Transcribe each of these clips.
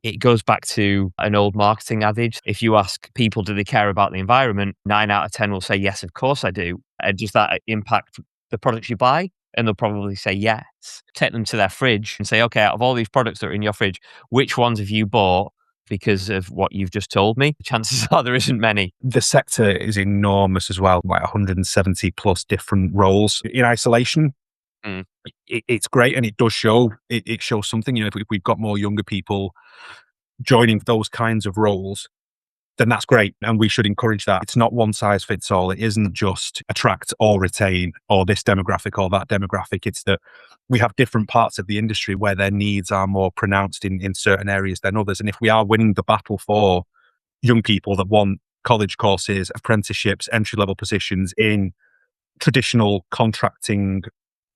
it goes back to an old marketing adage. If you ask people, do they care about the environment? 9 out of 10 will say, yes, of course I do. And does that impact the products you buy? And they'll probably say yes. Take them to their fridge and say, okay, out of all these products that are in your fridge, which ones have you bought because of what you've just told me? Chances are there isn't many. The sector is enormous as well, like 170 plus different roles in isolation. Mm. It's great, and it does show. It shows something. If we've got more younger people joining those kinds of roles, then that's great, and we should encourage that. It's not one size fits all. It isn't just attract or retain or this demographic or that demographic. It's that we have different parts of the industry where their needs are more pronounced in certain areas than others. And if we are winning the battle for young people that want college courses, apprenticeships, entry-level positions in traditional contracting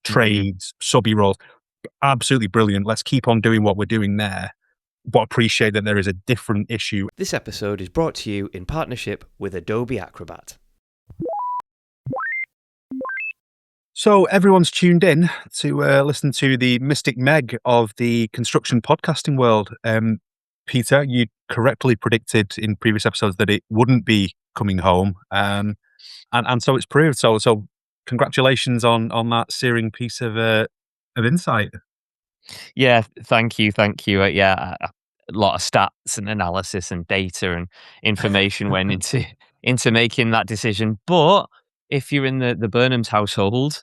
trades, subby roles, absolutely brilliant. Let's keep on doing what we're doing there, but appreciate that there is a different issue. This episode is brought to you in partnership with Adobe Acrobat. So everyone's tuned in to listen to the Mystic Meg of the construction podcasting world. Peter, you correctly predicted in previous episodes that it wouldn't be coming home, and so it's proved. So congratulations on that searing piece of insight. Yeah, thank you. Yeah, a lot of stats and analysis and data and information went into making that decision. But if you're in the Burnham's household,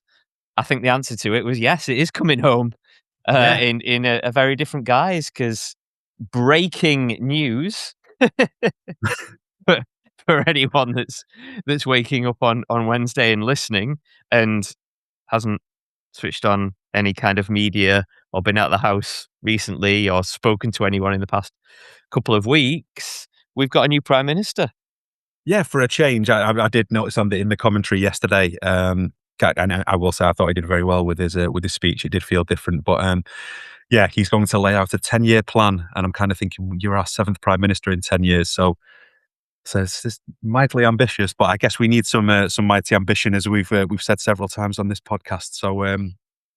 I think the answer to it was yes, it is coming home in a very different guise. Because breaking news for, for anyone that's waking up on Wednesday and listening and hasn't switched on any kind of media or been out of the house recently or spoken to anyone in the past couple of weeks, we've got a new Prime Minister. Yeah, for a change. I did notice in the commentary yesterday, and I will say I thought he did very well with his speech. It did feel different, but yeah, he's going to lay out a 10-year plan, and I'm kind of thinking, you're our 7th Prime Minister in 10 years, so it's mightily ambitious. But I guess we need some mighty ambition, as we've said several times on this podcast. So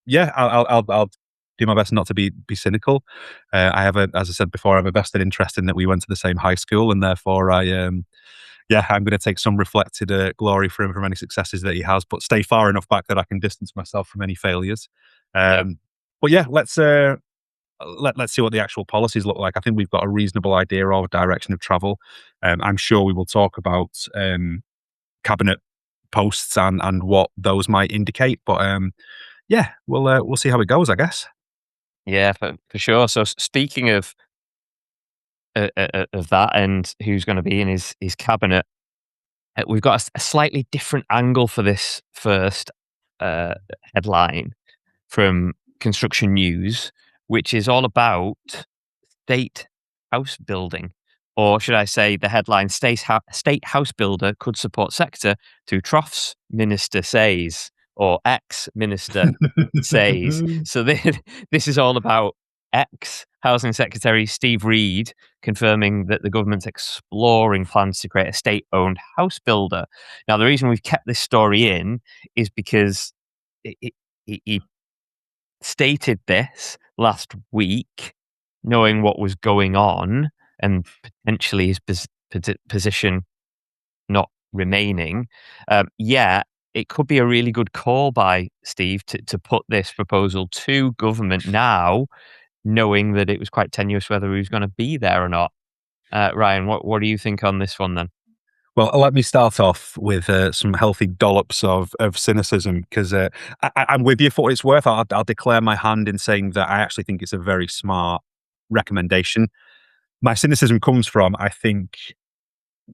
yeah, I'll do my best not to be cynical. I have as I said before, I have a vested interest in that we went to the same high school, and therefore I'm going to take some reflected glory for him from any successes that he has, but stay far enough back that I can distance myself from any failures. But yeah, let's see what the actual policies look like. I think we've got a reasonable idea of direction of travel. I'm sure we will talk about cabinet posts and what those might indicate. But yeah, we'll see how it goes, I guess. Yeah, for sure. So speaking of that and who's going to be in his cabinet, we've got a slightly different angle for this first headline from Construction News, which is all about state house building. Or should I say the headline, State House Builder could support sector through troughs, Minister says, or ex-Minister says. So this is all about ex-Housing Secretary Steve Reed confirming that the government's exploring plans to create a state-owned house builder. Now, the reason we've kept this story in is because he stated this last week, knowing what was going on and potentially his position not remaining. It could be a really good call by Steve to put this proposal to government now, knowing that it was quite tenuous whether he was going to be there or not. Ryan, what do you think on this one then? Well, let me start off with some healthy dollops of cynicism, because I'm with you for what it's worth. I'll declare my hand in saying that I actually think it's a very smart recommendation. My cynicism comes from, I think,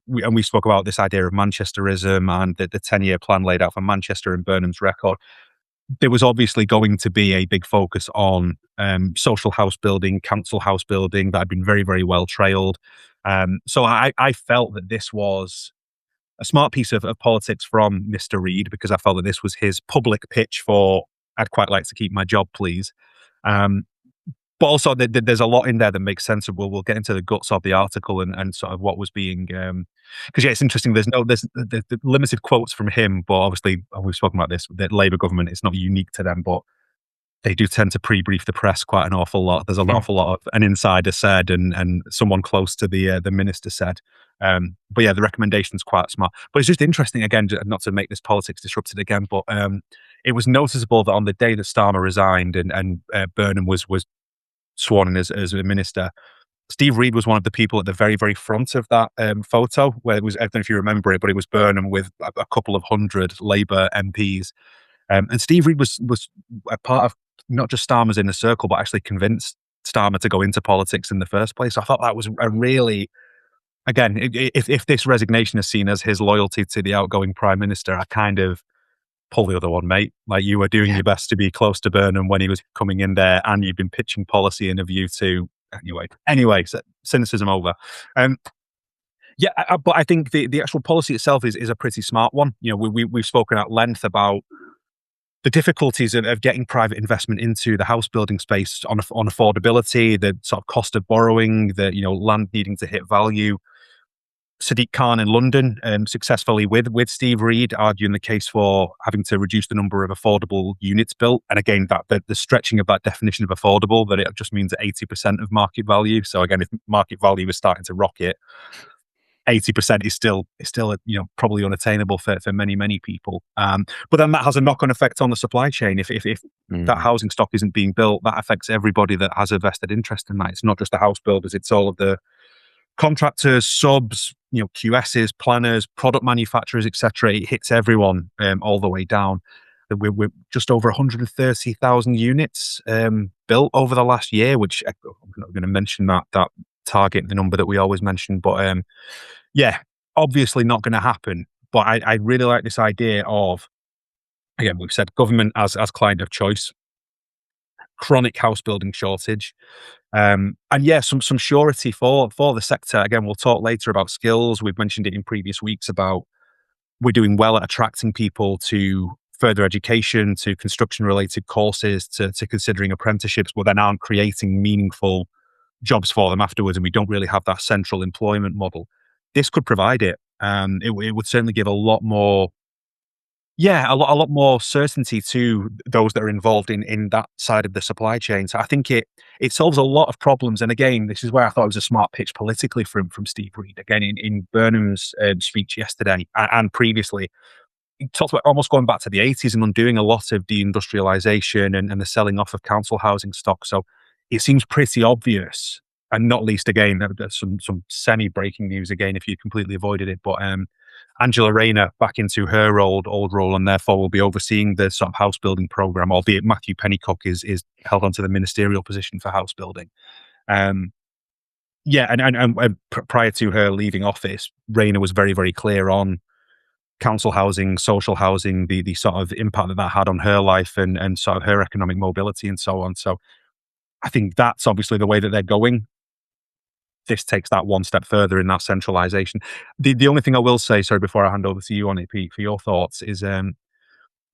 we spoke about this idea of Manchesterism and the 10-year plan laid out for Manchester and Burnham's record. There was obviously going to be a big focus on social house building, council house building that had been very, very well trailed. So I felt that this was a smart piece of politics from Mr. Reid, because I felt that this was his public pitch for, I'd quite like to keep my job, please. But also there's a lot in there that makes sense. We'll get into the guts of the article and sort of what was being, because it's interesting. There's the limited quotes from him, but obviously we've spoken about this, that Labour government, it's not unique to them, but they do tend to pre-brief the press quite an awful lot. There's an awful lot of an insider said and someone close to the minister said. But yeah, the recommendation's quite smart. But it's just interesting, again, not to make this politics disrupted again, but it was noticeable that on the day that Starmer resigned and Burnham was sworn in as a minister, Steve Reed was one of the people at the very, very front of that photo, where it was, I don't know if you remember it, but it was Burnham with a couple of hundred Labour MPs. And Steve Reed was a part of not just Starmer's inner circle, but actually convinced Starmer to go into politics in the first place. I thought that was a really, again, if this resignation is seen as his loyalty to the outgoing prime minister, I kind of pull the other one, mate. Like, you were doing your best to be close to Burnham when he was coming in there, and you've been pitching policy in a view to anyway. So cynicism over. But I think the actual policy itself is a pretty smart one. You know, we've spoken at length about the difficulties of getting private investment into the house building space on affordability, the sort of cost of borrowing, the land needing to hit value. Sadiq Khan in London successfully with Steve Reed arguing the case for having to reduce the number of affordable units built. And again, that the stretching of that definition of affordable, that it just means 80% of market value. So again, if market value is starting to rocket, 80% is still probably unattainable for many people. But then that has a knock-on effect on the supply chain. If that housing stock isn't being built, that affects everybody that has a vested interest in that. It's not just the house builders; it's all of the contractors, subs, QSs, planners, product manufacturers, etc. It hits everyone all the way down. We're just over 130,000 units built over the last year, which I'm not going to mention that target, the number that we always mention, but obviously not going to happen. But I really like this idea of, again, we've said government as client of choice, chronic house building shortage, and some surety for the sector. Again, we'll talk later about skills. We've mentioned it in previous weeks about we're doing well at attracting people to further education, to construction related courses, to considering apprenticeships, but then aren't creating meaningful jobs for them afterwards, and we don't really have that central employment model. This could provide it. It would certainly give a lot more certainty to those that are involved in that side of the supply chain. So I think it solves a lot of problems. And again, this is where I thought it was a smart pitch politically from Steve Reed. Again, in Burnham's speech yesterday and previously, he talked about almost going back to the 80s and undoing a lot of deindustrialization and the selling off of council housing stock. So it seems pretty obvious, and not least, again, there's some semi-breaking news again if you completely avoided it, but Angela Rayner back into her old role, and therefore will be overseeing the sort of house building program, albeit Matthew Pennycock is held onto the ministerial position for house building. And prior to her leaving office, Rayner was very, very clear on council housing, social housing, the sort of impact that had on her life and sort of her economic mobility and so on. So I think that's obviously the way that they're going. This takes that one step further in that centralisation. The only thing I will say, sorry, before I hand over to you on it, Pete, for your thoughts, is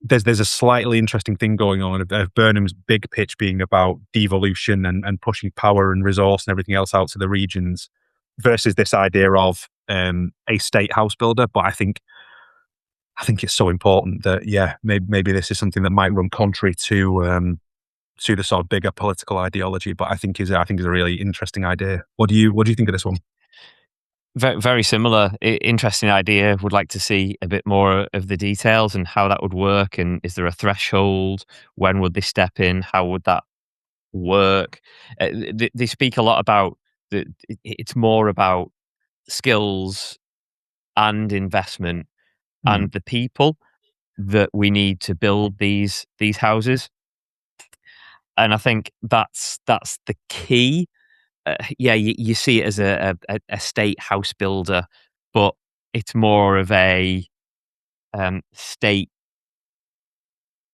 there's a slightly interesting thing going on of Burnham's big pitch being about devolution and pushing power and resource and everything else out to the regions versus this idea of a state house builder. But I think it's so important that maybe this is something that might run contrary to the sort of bigger political ideology, but I think is a really interesting idea. What do you think of this one? Very, very similar. Interesting idea. Would like to see a bit more of the details and how that would work. And is there a threshold? When would they step in? How would that work? They speak a lot about it's more about skills and investment and the people that we need to build these houses. And I think that's the key. You see it as a state house builder, but it's more of a state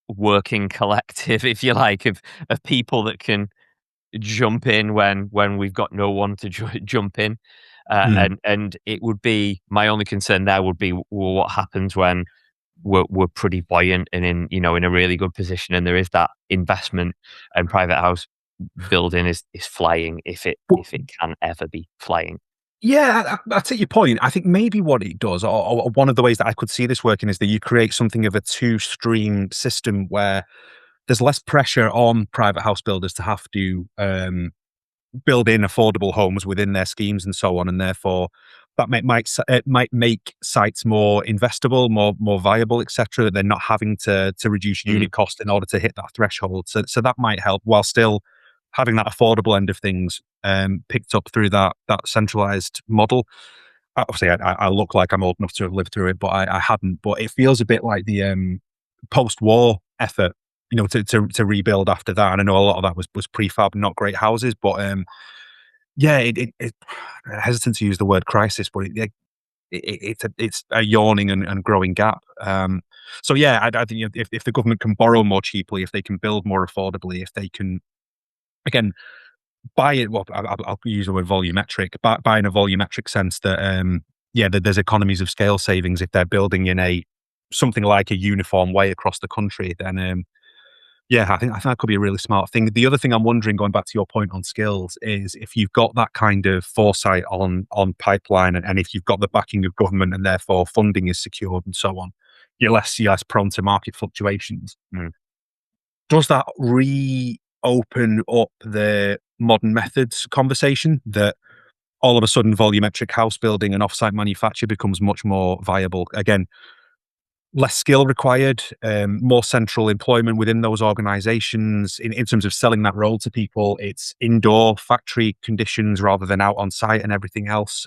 working collective, if you like, of people that can jump in when we've got no one to jump in. And it would be, my only concern there would be, well, what happens when we're pretty buoyant and in a really good position, and there is that investment, and private house building is flying if it can ever be flying. Yeah, I take your point. I think maybe what it does, or one of the ways that I could see this working, is that you create something of a two-stream system where there's less pressure on private house builders to have to build in affordable homes within their schemes and so on, and therefore that it might make sites more investable, more viable, etc. They're not having to reduce Mm. unit cost in order to hit that threshold. So that might help, while still having that affordable end of things picked up through that centralized model. Obviously, I look like I'm old enough to have lived through it, but I hadn't. But it feels a bit like the post-war effort, to rebuild after that. And I know a lot of that was prefab, not great houses, but yeah, I'm hesitant to use the word crisis, but it's a yawning and growing gap. So yeah, I think, if the government can borrow more cheaply, if they can build more affordably, if they can, again, buy it. Well, I'll use the word volumetric. Buy in a volumetric sense that yeah, that there's economies of scale savings if they're building in something like a uniform way across the country. Then yeah, I think that could be a really smart thing. The other thing I'm wondering, going back to your point on skills, is if you've got that kind of foresight on pipeline, and if you've got the backing of government and therefore funding is secured and so on, you're less prone to market fluctuations. Does that reopen up the modern methods conversation, that all of a sudden volumetric house building and offsite manufacture becomes much more viable? Again, less skill required, more central employment within those organizations in terms of selling that role to people. It's indoor factory conditions rather than out on site and everything else.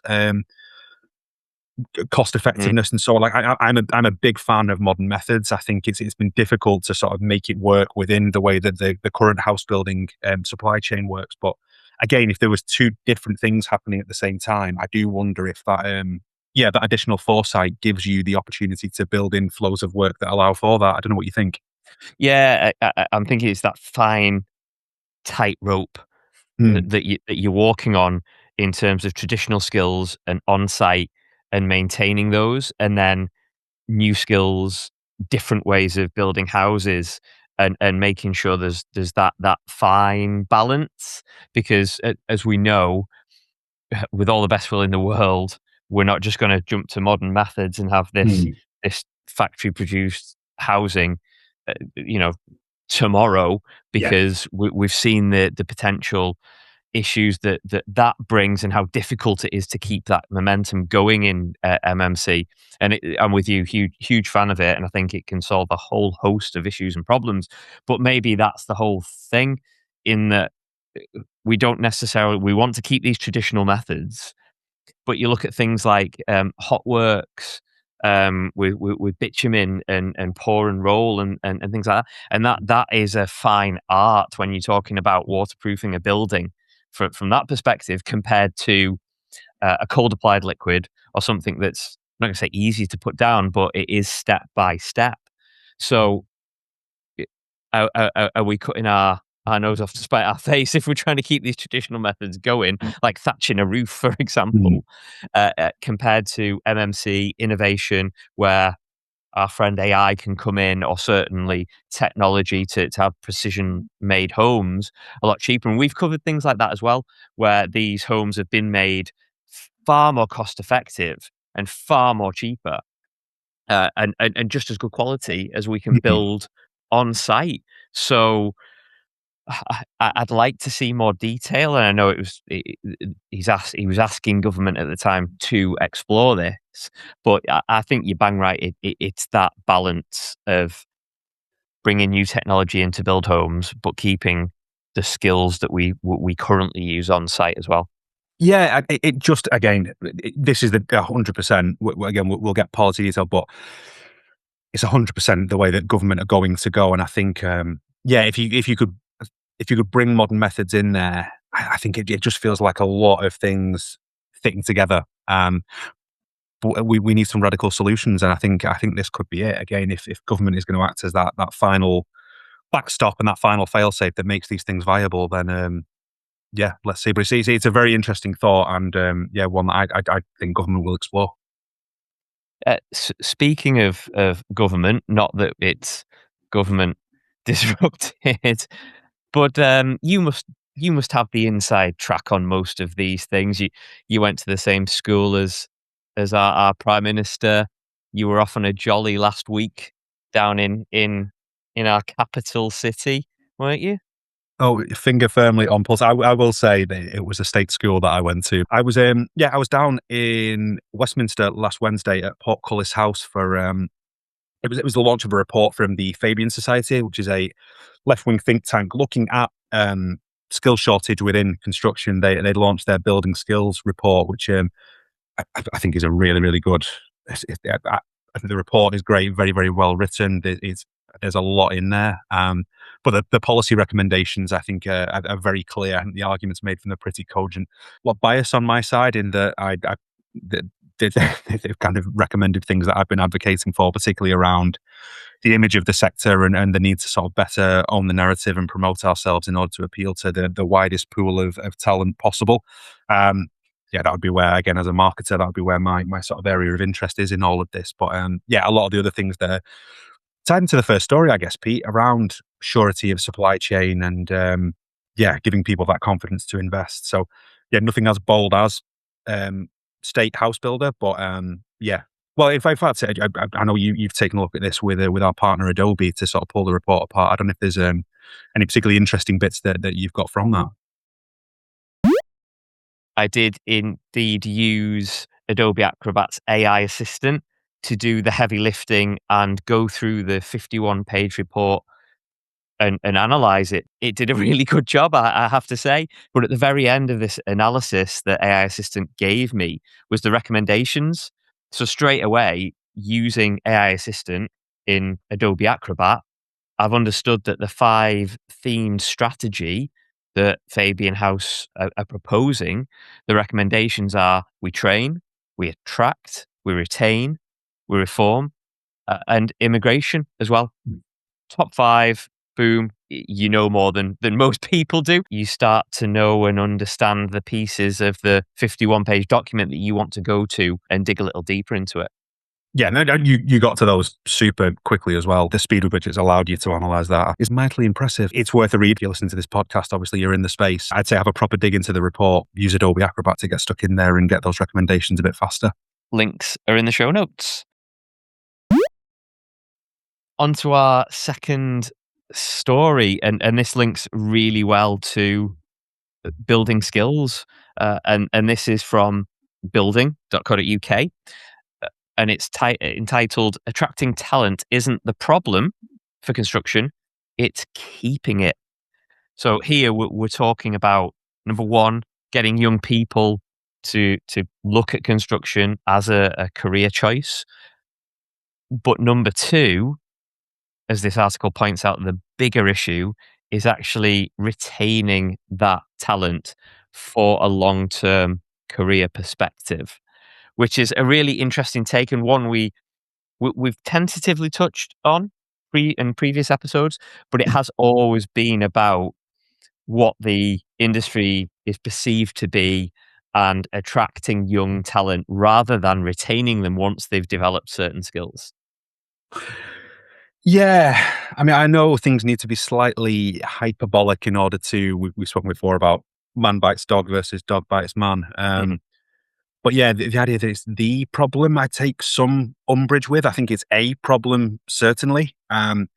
Cost Mm. effectiveness and so on. Like, I'm a big fan of modern methods. I think it's been difficult to sort of make it work within the way that the current house building supply chain works. But again, if there was two different things happening at the same time, I do wonder if that that additional foresight gives you the opportunity to build in flows of work that allow for that. I don't know what you think. Yeah, I'm thinking it's that fine tightrope Hmm. that you're walking on in terms of traditional skills and on-site and maintaining those, and then new skills, different ways of building houses, and making sure there's that fine balance. Because as we know, with all the best will in the world, we're not just going to jump to modern methods and have Hmm. this factory produced housing, you know, tomorrow, Yeah. because we've seen the potential issues that brings, and how difficult it is to keep that momentum going in MMC. And I'm with you, huge fan of it, and I think it can solve a whole host of issues and problems. But maybe that's the whole thing, in that we want to keep these traditional methods, but you look at things like hot works, with bitumen and pour and roll, and things like that. And that is a fine art when you're talking about waterproofing a building from that perspective, compared to a cold applied liquid, or something that's, I'm not going to say easy to put down, but it is step by step. So are we cutting our nose off to spite our face if we're trying to keep these traditional methods going, like thatching a roof, for Hmm. example, compared to MMC innovation, where our friend AI can come in, or certainly technology to have precision made homes a lot cheaper? And we've covered things like that as well, where these homes have been made far more cost effective and far more cheaper, and just as good quality as we can Hmm. build on site. So I'd like to see more detail, and I know he was asking government at the time to explore this, but I think you're bang right. It's that balance of bringing new technology in to build homes, but keeping the skills that we currently use on site as well. Yeah, it just, again, this is the 100%. Again, we'll get policy detail, but it's 100% the way that government are going to go. And I think, yeah, if you could bring modern methods in there, I think it just feels like a lot of things fitting together. But we need some radical solutions, and I think this could be it. Again, if government is going to act as that final backstop and that final failsafe that makes these things viable, then yeah, let's see. But it's a very interesting thought, and yeah, one that I think government will explore. Speaking of government, not that it's government disrupted, but you must have the inside track on most of these things. You went to the same school as our prime minister. You were off on a jolly last week down in in our capital city, weren't you? Oh, finger firmly on pulse. I will say that it was a state school that I went to. I was I was down in Westminster last Wednesday at Portcullis House for it was the launch of a report from the Fabian Society, which is a left-wing think tank looking at skill shortage within construction. They launched their building skills report, which I think is a really, really good. I think the report is great, very, very well written. There's a lot in there, but the policy recommendations I think are very clear, and the arguments made from them are pretty cogent. A lot bias on my side in that they've kind of recommended things that I've been advocating for, particularly around the image of the sector and the need to sort of better own the narrative and promote ourselves in order to appeal to the widest pool of talent possible. That would be where, again, as a marketer, that would be where my sort of area of interest is in all of this. But a lot of the other things that are tied into the first story, I guess, Pete, around surety of supply chain and giving people that confidence to invest. So nothing as bold as state house builder, but well, in fact, I know you've taken a look at this with our partner Adobe to sort of pull the report apart. I don't know if there's any particularly interesting bits that you've got from that. I did indeed use Adobe Acrobat's AI assistant to do the heavy lifting and go through the 51-page report and analyze it. It did a really good job, I have to say. But at the very end of this analysis that AI assistant gave me was the recommendations. So straight away, using AI assistant in Adobe Acrobat, I've understood that the 5-themed strategy that Fabian House are proposing, the recommendations are: we train, we attract, we retain, we reform, and immigration as well. Top 5, boom, you know more than most people do. You start to know and understand the pieces of the 51-page document that you want to go to and dig a little deeper into it. Yeah, no, you got to those super quickly as well. The speed with which it's allowed you to analyze that is mightily impressive. It's worth a read. If you listen to this podcast, obviously you're in the space. I'd say have a proper dig into the report. Use Adobe Acrobat to get stuck in there and get those recommendations a bit faster. Links are in the show notes. On to our second story, and this links really well to building skills, and this is from building.co.uk. And it's entitled "Attracting Talent Isn't the Problem for Construction, It's Keeping It." So here we're talking about, number one, getting young people to look at construction as a career choice. But number two, as this article points out, the bigger issue is actually retaining that talent for a long-term career perspective, which is a really interesting take, and one we've tentatively touched on in previous episodes, but it has always been about what the industry is perceived to be and attracting young talent rather than retaining them once they've developed certain skills. Yeah, I mean, I know things need to be slightly hyperbolic in order to. We've spoken before about man bites dog versus dog bites man. But yeah, the idea that it's the problem, I take some umbrage with. I think it's a problem, certainly. And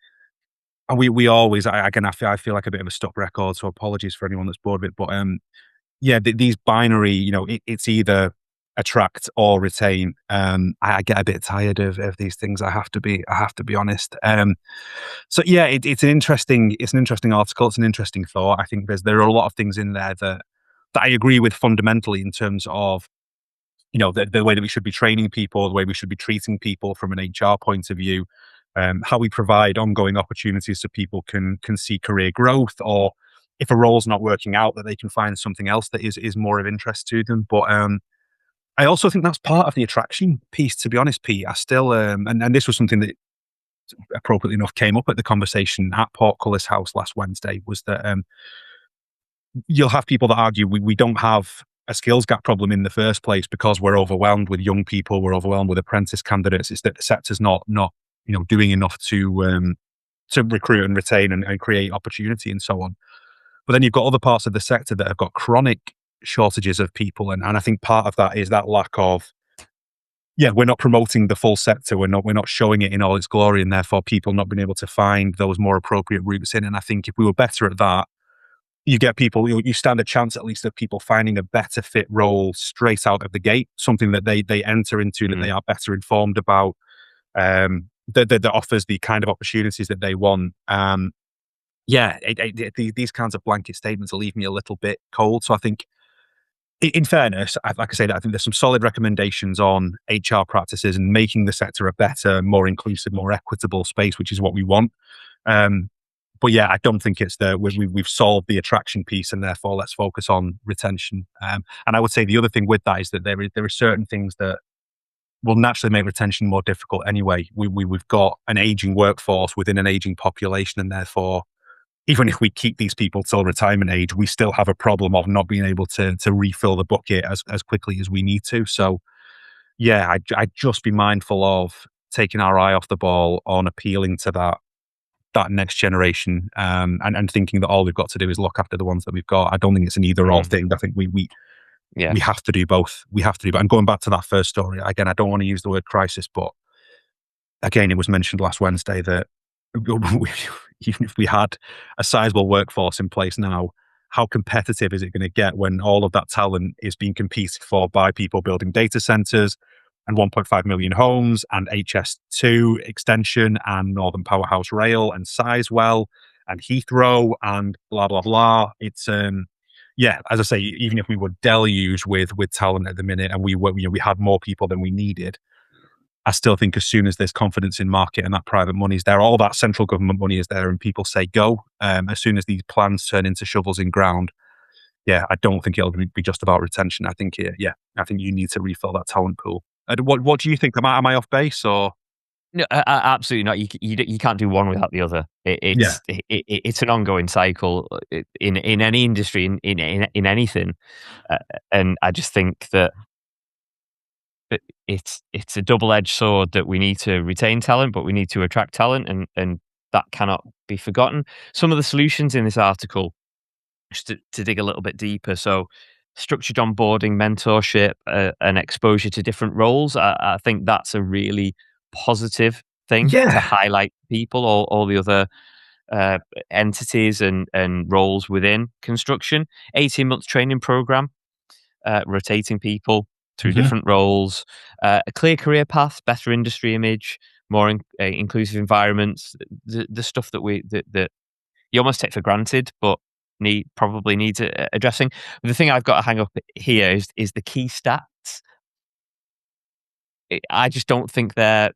we always, I feel like a bit of a stuck record, so apologies for anyone that's bored of it. But these binary, it's either attract or retain. I get a bit tired of these things. I have to be honest. So yeah, it's an interesting article. It's an interesting thought. I think there are a lot of things in there that I agree with fundamentally in terms of the way that we should be training people, the way we should be treating people from an HR point of view, how we provide ongoing opportunities so people can see career growth, or if a role's not working out, that they can find something else that is more of interest to them. But I also think that's part of the attraction piece, to be honest, Pete. I still, and this was something that appropriately enough came up at the conversation at Portcullis House last Wednesday, was that you'll have people that argue we don't have a skills gap problem in the first place because we're overwhelmed with young people, we're overwhelmed with apprentice candidates. It's that the sector's not doing enough to recruit and retain and create opportunity and so on. But then you've got other parts of the sector that have got chronic shortages of people, and I think part of that is that lack of we're not promoting the full sector. We're not showing it in all its glory, and therefore people not being able to find those more appropriate routes in. And I think if we were better at that, you get people, you stand a chance at least of people finding a better fit role straight out of the gate, something that they enter into that they are better informed about, that offers the kind of opportunities that they want. These kinds of blanket statements leave me a little bit cold. So I think, in fairness, like I said, I think there's some solid recommendations on HR practices and making the sector a better, more inclusive, more equitable space, which is what we want. But yeah, I don't think it's we've solved the attraction piece, and therefore let's focus on retention. And I would say the other thing with that is that there are certain things that will naturally make retention more difficult anyway. We've got an aging workforce within an aging population, and therefore, even if we keep these people till retirement age, we still have a problem of not being able to refill the bucket as quickly as we need to. So yeah, I'd just be mindful of taking our eye off the ball on appealing to that next generation, and thinking that all we've got to do is look after the ones that we've got. I don't think it's an either or thing. I think we have to do both. We have to do both. And going back to that first story, again, I don't want to use the word crisis, but again, it was mentioned last Wednesday that even if we had a sizable workforce in place now, how competitive is it going to get when all of that talent is being competed for by people building data centers and 1.5 million homes and HS2 extension and Northern Powerhouse Rail and Sizewell and Heathrow and blah, blah, blah. It's, as I say, even if we were deluged with talent at the minute and we had more people than we needed, I still think as soon as there's confidence in market and that private money is there, all that central government money is there, and people say go, as soon as these plans turn into shovels in ground, I don't think it'll be just about retention. I think, I think you need to refill that talent pool. What do you think? Am I off base or? No, absolutely not. You can't do one without the other. It's an ongoing cycle in any industry, in anything, and I just think that it's a double-edged sword, that we need to retain talent, but we need to attract talent, and that cannot be forgotten. Some of the solutions in this article, just to dig a little bit deeper, so structured onboarding, mentorship, and exposure to different roles. I think that's a really positive thing to highlight people, all the other entities and roles within construction. 18-month training program, rotating people through different roles, a clear career path, better industry image, more inclusive environments, the stuff that you almost take for granted, but probably needs addressing. The thing I've got to hang up here is the key stats. I just don't think they're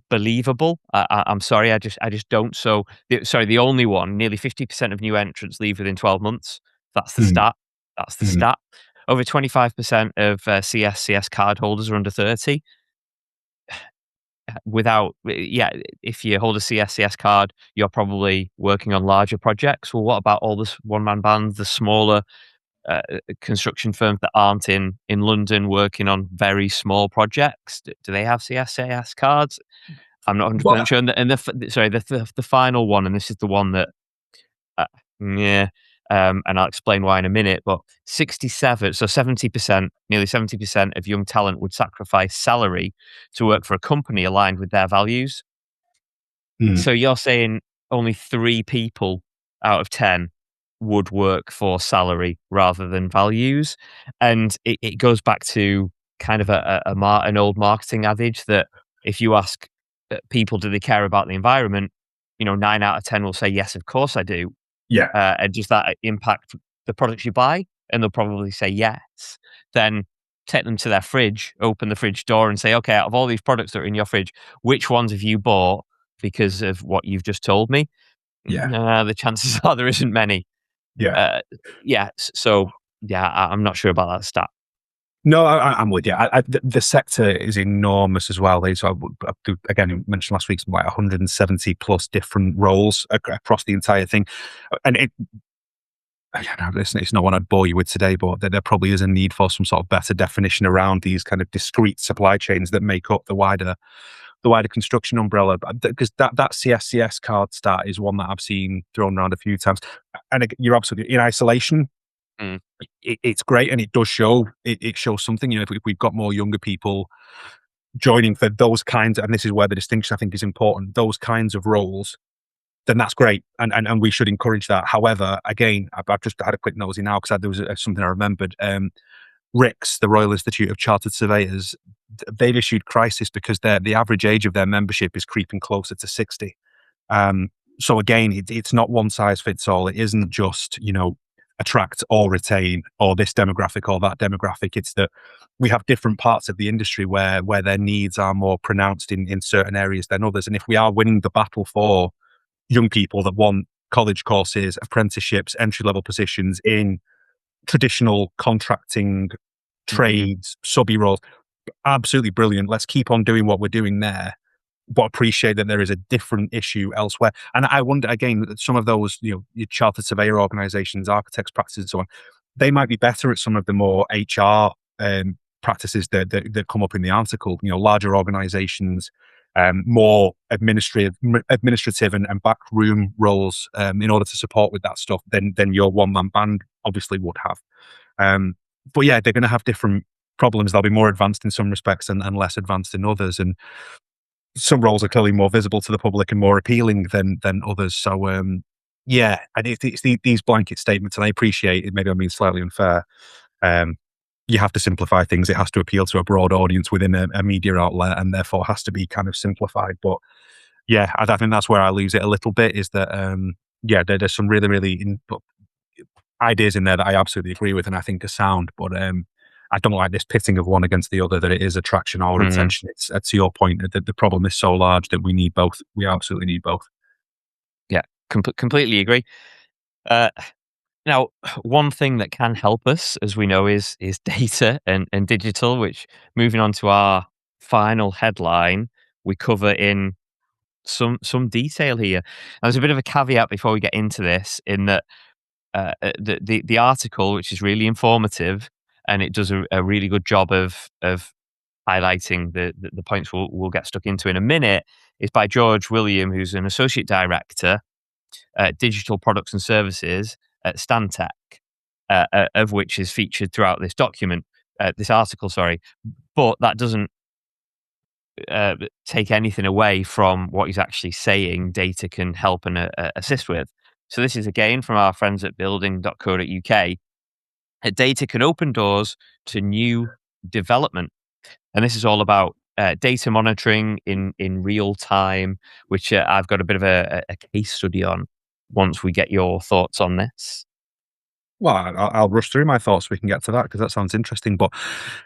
believable. I'm sorry, I just don't. So, the only one, nearly 50% of new entrants leave within 12 months. That's the stat. That's the stat. Over 25% of CS card holders are under 30. If you hold a CS card, you're probably working on larger projects. Well, what about all this one-man bands, the smaller construction firms that aren't in London working on very small projects? Do they have CSCS cards? I'm not 100% sure. And the final one, and this is the one that, and I'll explain why in a minute, but 70%, nearly 70% of young talent would sacrifice salary to work for a company aligned with their values. So you're saying only 3 people out of 10 would work for salary rather than values. And it goes back to kind of an old marketing adage that if you ask people, do they care about the environment? 9 out of 10 will say, yes, of course I do. And does that impact the products you buy? And they'll probably say yes. Then take them to their fridge, open the fridge door and say, okay, out of all these products that are in your fridge, which ones have you bought because of what you've just told me? The chances are there isn't many. I'm not sure about that stat. No, I'm with you. The sector is enormous as well. So again, you mentioned last week, something like 170 plus different roles across the entire thing. And it's not what I'd bore you with today, but there probably is a need for some sort of better definition around these kind of discrete supply chains that make up the wider construction umbrella. Because that CSCS card stat is one that I've seen thrown around a few times. And you're absolutely in isolation. It's great, and it does show. It shows something. If we've got more younger people joining for those kinds, and this is where the distinction I think is important, those kinds of roles, then that's great, and we should encourage that. However, again, I've just had a quick nosy now because there was something I remembered. RICS, the Royal Institute of Chartered Surveyors, they've issued crisis because the average age of their membership is creeping closer to 60. So again, it's not one size fits all. It isn't just, attract or retain or this demographic or that demographic. It's that we have different parts of the industry where their needs are more pronounced in certain areas than others. And if we are winning the battle for young people that want college courses, apprenticeships, entry-level positions in traditional contracting trades, subby roles, absolutely brilliant. Let's keep on doing what we're doing there, but appreciate that there is a different issue elsewhere. And I wonder, again, that some of those, your chartered surveyor organizations, architects practices and so on, they might be better at some of the more HR practices that come up in the article, larger organizations, more administrative and backroom roles in order to support with that stuff than your one-man band obviously would have. But yeah, they're going to have different problems. They'll be more advanced in some respects and less advanced in others. And some roles are clearly more visible to the public and more appealing than others. So yeah, and it's these blanket statements, and I appreciate it. Maybe I'm being slightly unfair. You have to simplify things. It has to appeal to a broad audience within a media outlet, and therefore has to be kind of simplified. But yeah, I think that's where I lose it a little bit. Is that yeah, there's some really ideas in there that I absolutely agree with and I think are sound, but I don't like this pitting of one against the other, that it is attraction or retention. It's to your point that the problem is so large that we need both. We absolutely need both. Yeah, completely agree. Now, one thing that can help us, as we know, is data and digital, which, moving on to our final headline, we cover in some detail here. Now, there's a bit of a caveat before we get into this, in that the article, which is really informative, and it does a really good job of highlighting the points we'll get stuck into in a minute, is by George William, who's an associate director at digital products and services at Stantec, of which is featured throughout this document, this article, sorry. But that doesn't take anything away from what he's actually saying data can help and assist with. So this is again from our friends at building.co.uk. Data can open doors to new development. And this is all about data monitoring in real time, which I've got a bit of a case study on once we get your thoughts on this. Well, I'll rush through my thoughts so we can get to that, because that sounds interesting. But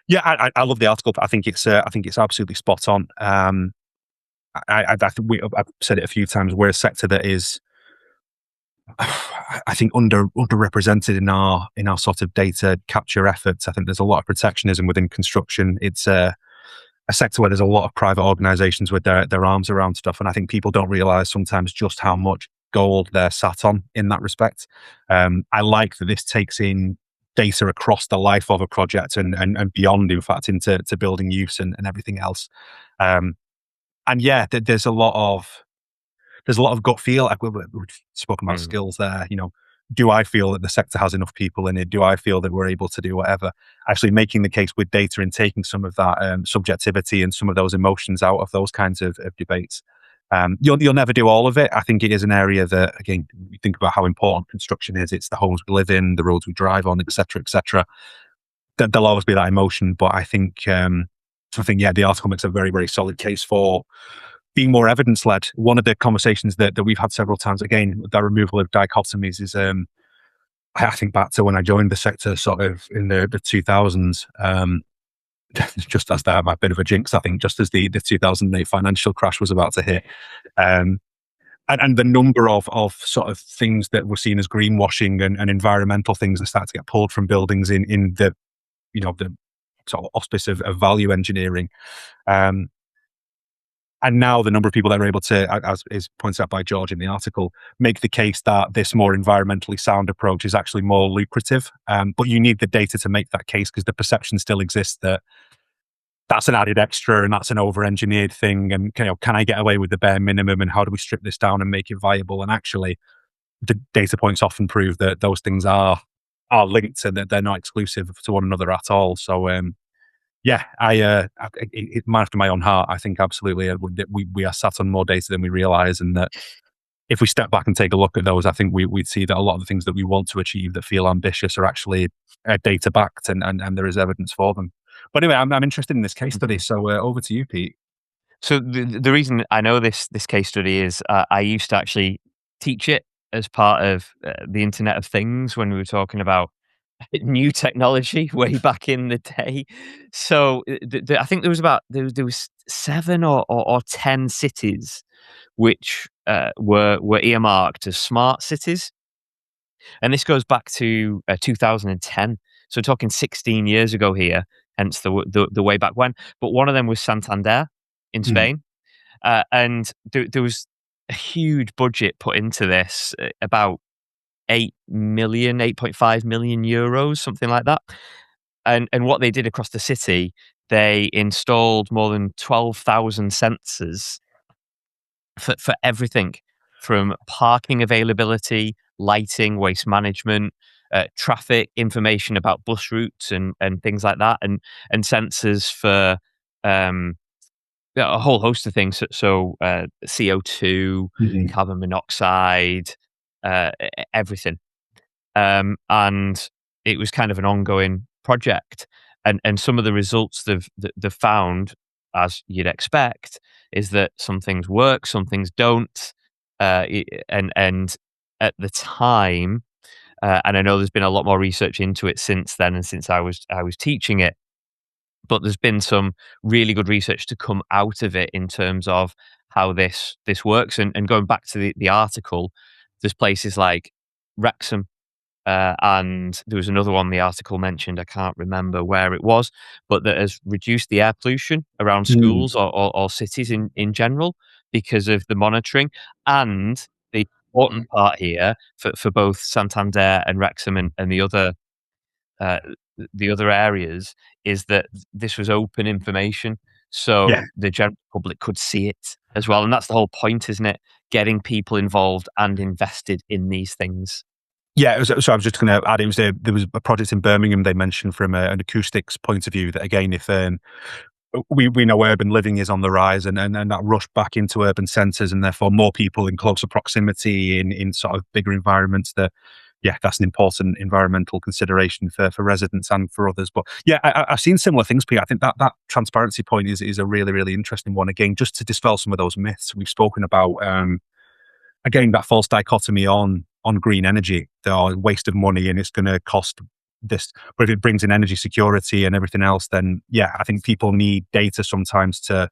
yeah, I love the article. I think it's absolutely spot on. I've said it a few times. We're a sector that is, I think, underrepresented in our sort of data capture efforts. I think there's a lot of protectionism within construction. It's a sector where there's a lot of private organizations with their arms around stuff, and I think people don't realize sometimes just how much gold they're sat on in that respect. I like that this takes in data across the life of a project and beyond, in fact, into building use and everything else. And yeah, there's a lot of gut feel. Like we've spoken about skills there. Do I feel that the sector has enough people in it? Do I feel that we're able to do whatever? Actually making the case with data and taking some of that subjectivity and some of those emotions out of those kinds of debates. You'll never do all of it. I think it is an area that, again, we think about how important construction is. It's the homes we live in, the roads we drive on, etc., etc. There'll always be that emotion, but I think, yeah, the article makes a very, very solid case for being more evidence-led. One of the conversations that we've had several times, again, the removal of dichotomies, is I think back to when I joined the sector sort of in the 2000s, just as that, a bit of a jinx, I think, just as the 2008 financial crash was about to hit. And the number of sort of things that were seen as greenwashing and environmental things that started to get pulled from buildings in the, the sort of auspice of value engineering. And now the number of people that are able to, as is pointed out by George in the article, make the case that this more environmentally sound approach is actually more lucrative. But you need the data to make that case, because the perception still exists that that's an added extra and that's an over-engineered thing. And can I get away with the bare minimum, and how do we strip this down and make it viable? And actually, the data points often prove that those things are linked and that they're not exclusive to one another at all. So Yeah, man after my own heart. I think absolutely that we are sat on more data than we realize, and that if we step back and take a look at those, I think we'd see that a lot of the things that we want to achieve that feel ambitious are actually data backed, and there is evidence for them. But anyway, I'm interested in this case study. Mhm. So over to you, Pete. So the reason I know this case study is I used to actually teach it as part of the Internet of Things when we were talking about new technology way back in the day. So I think there was there was 7 or 10 cities which were earmarked as smart cities, and this goes back to 2010. So we're talking 16 years ago here, hence the way back when. But one of them was Santander in Mm, Spain, and there was a huge budget put into this, about 8.5 million euros, something like that. And what they did across the city, they installed more than 12,000 sensors for everything from parking availability, lighting, waste management, traffic information about bus routes and things like that, and sensors for um, yeah, a whole host of things. So, CO2, mhm. carbon monoxide, everything. And it was kind of an ongoing project. And some of the results they've found, as you'd expect, is that some things work, some things don't. And at the time, and I know there's been a lot more research into it since then, and since I was teaching it, but there's been some really good research to come out of it in terms of how this works. And going back to the article, there's places like Wrexham, and there was another one the article mentioned, I can't remember where it was, but that has reduced the air pollution around Mm, schools or cities in general because of the monitoring. And the important part here for both Santander and Wrexham and uh, the other areas is that this was open information, yeah. so the general public could see it as well, and that's the whole point, isn't it? Getting people involved and invested in these things. Yeah, so I was just going to add, there was a project in Birmingham they mentioned from an acoustics point of view that again, if we know urban living is on the rise, and that rush back into urban centres, and therefore more people in closer proximity in sort of bigger environments, that yeah, that's an important environmental consideration for residents and for others. But yeah, I've seen similar things, Pete. I think that transparency point is a really, really interesting one. Again, just to dispel some of those myths we've spoken about. Again, that false dichotomy on green energy, the waste of money, and it's going to cost this. But if it brings in energy security and everything else, then yeah, I think people need data sometimes to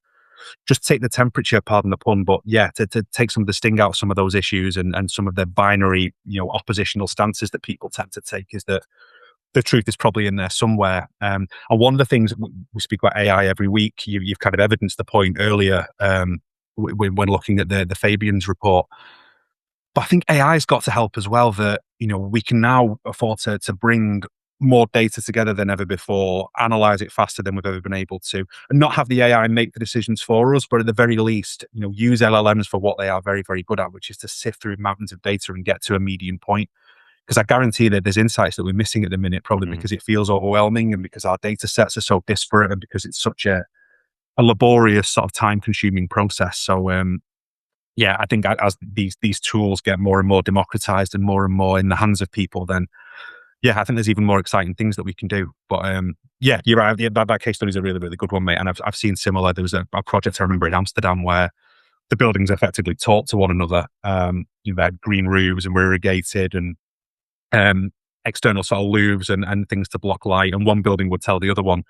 just take the temperature, pardon the pun, but yeah, to take some of the sting out of some of those issues, and some of the binary, oppositional stances that people tend to take, is that the truth is probably in there somewhere. And one of the things, we speak about AI every week, you've kind of evidenced the point earlier, when looking at the Fabian's report. But I think AI's got to help as well, that, we can now afford to bring more data together than ever before, analyze it faster than we've ever been able to, and not have the AI make the decisions for us, but at the very least, use LLMs for what they are very, very good at, which is to sift through mountains of data and get to a median point. Because I guarantee that there's insights that we're missing at the minute, probably Mhm. because it feels overwhelming, and because our data sets are so disparate, and because it's such a laborious, sort of time consuming process. So, yeah, I think as these tools get more and more democratized and more in the hands of people, then yeah, I think there's even more exciting things that we can do. But yeah, you're right. Yeah, that case study is a really, really good one, mate. And I've seen similar. There was a project I remember in Amsterdam where the buildings effectively talk to one another. They had green roofs and were irrigated, and um, external sort of louvres and things to block light. And one building would tell the other one,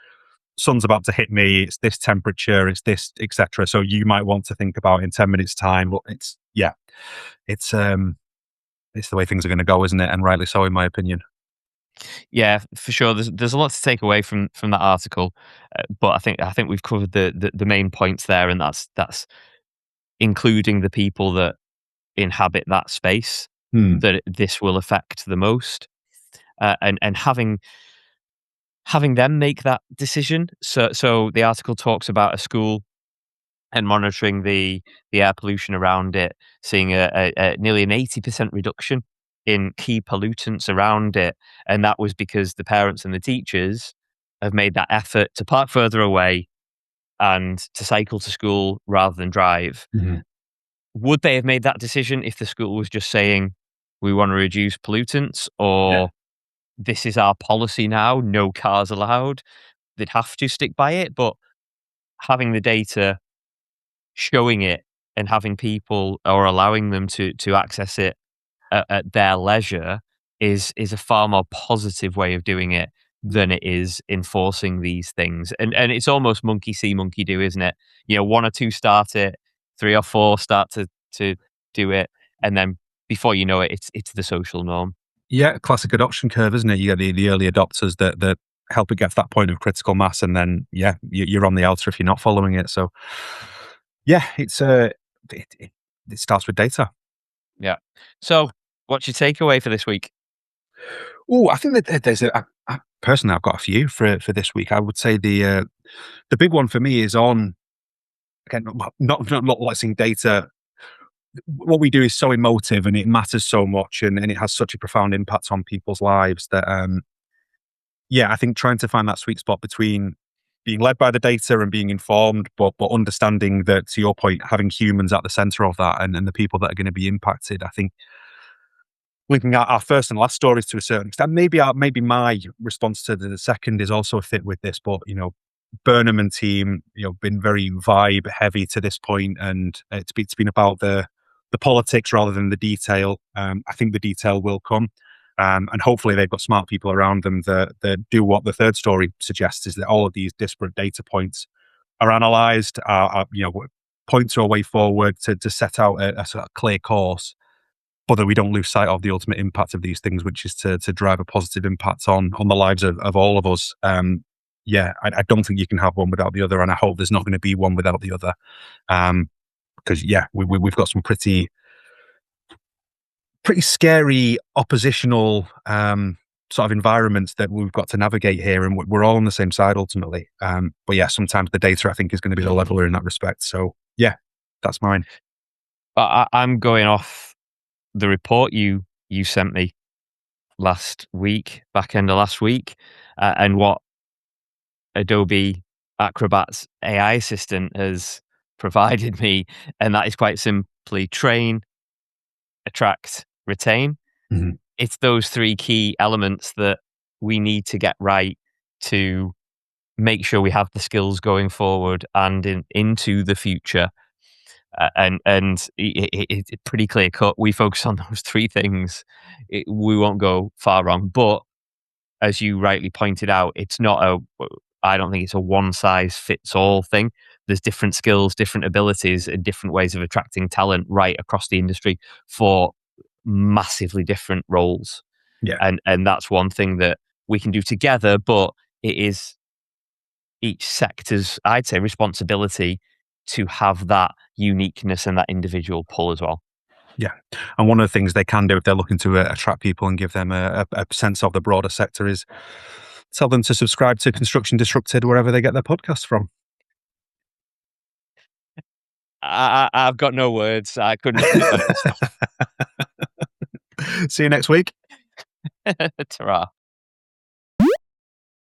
sun's about to hit me, it's this temperature, it's this, etc. So you might want to think about in 10 minutes time. But it's the way things are going to go, isn't it? And rightly so, in my opinion. Yeah, for sure. There's a lot to take away from that article, but I think we've covered the main points there, and that's including the people that inhabit that space Hmm. that this will affect the most, and having them make that decision. So the article talks about a school and monitoring the air pollution around it, seeing a nearly an 80% reduction in key pollutants around it, and that was because the parents and the teachers have made that effort to park further away and to cycle to school rather than drive, would they have made that decision if the school was just saying, we want to reduce pollutants, or this is our policy now, no cars allowed? They'd have to stick by it. But having the data showing it and having people or allowing them to access it at their leisure is a far more positive way of doing it than it is enforcing these things. And it's almost monkey see, monkey do, isn't it? You know, one or two start it, three or four start to do it, and then before you know it, it's the social norm. Yeah, classic adoption curve, isn't it? You get the early adopters that help it get to that point of critical mass, and then you're on the outer if you're not following it. So yeah, it starts with data. Yeah. So, what's your takeaway for this week? Oh, I think that there's personally, I've got a few for this week. I would say the big one for me is on, again, not letting data. What we do is so emotive and it matters so much, and it has such a profound impact on people's lives that I think trying to find that sweet spot between being led by the data and being informed, but understanding that, to your point, having humans at the center of that and the people that are going to be impacted. I think linking our first and last stories to a certain extent, maybe my response to the second is also a fit with this, but Burnham and team, been very vibe heavy to this point, and it's been about the politics rather than the detail. I think the detail will come, and hopefully they've got smart people around them that do what the third story suggests, is that all of these disparate data points are analysed, point to a way forward to set out a sort of clear course, but that we don't lose sight of the ultimate impact of these things, which is to drive a positive impact on the lives of all of us. I don't think you can have one without the other, and I hope there's not going to be one without the other. Because we've got some pretty scary oppositional sort of environments that we've got to navigate here, and we're all on the same side ultimately. But yeah, sometimes the data, I think, is going to be the leveler in that respect. So yeah, that's mine. I'm going off the report you sent me back end of last week, and what Adobe Acrobat's AI assistant has provided me, and that is quite simply train, attract, retain. It's those three key elements that we need to get right to make sure we have the skills going forward and into the future. And it's pretty clear cut. We focus on those three things, we won't go far wrong. But as you rightly pointed out, I don't think it's a one size fits all thing. There's different skills, different abilities, and different ways of attracting talent right across the industry for massively different roles. Yeah. And that's one thing that we can do together, but it is each sector's, I'd say, responsibility to have that uniqueness and that individual pull as well. Yeah. And one of the things they can do if they're looking to attract people and give them a sense of the broader sector is tell them to subscribe to Construction Disrupted wherever they get their podcasts from. I've got no words. I couldn't have said it better myself. See you next week. Ta-ra.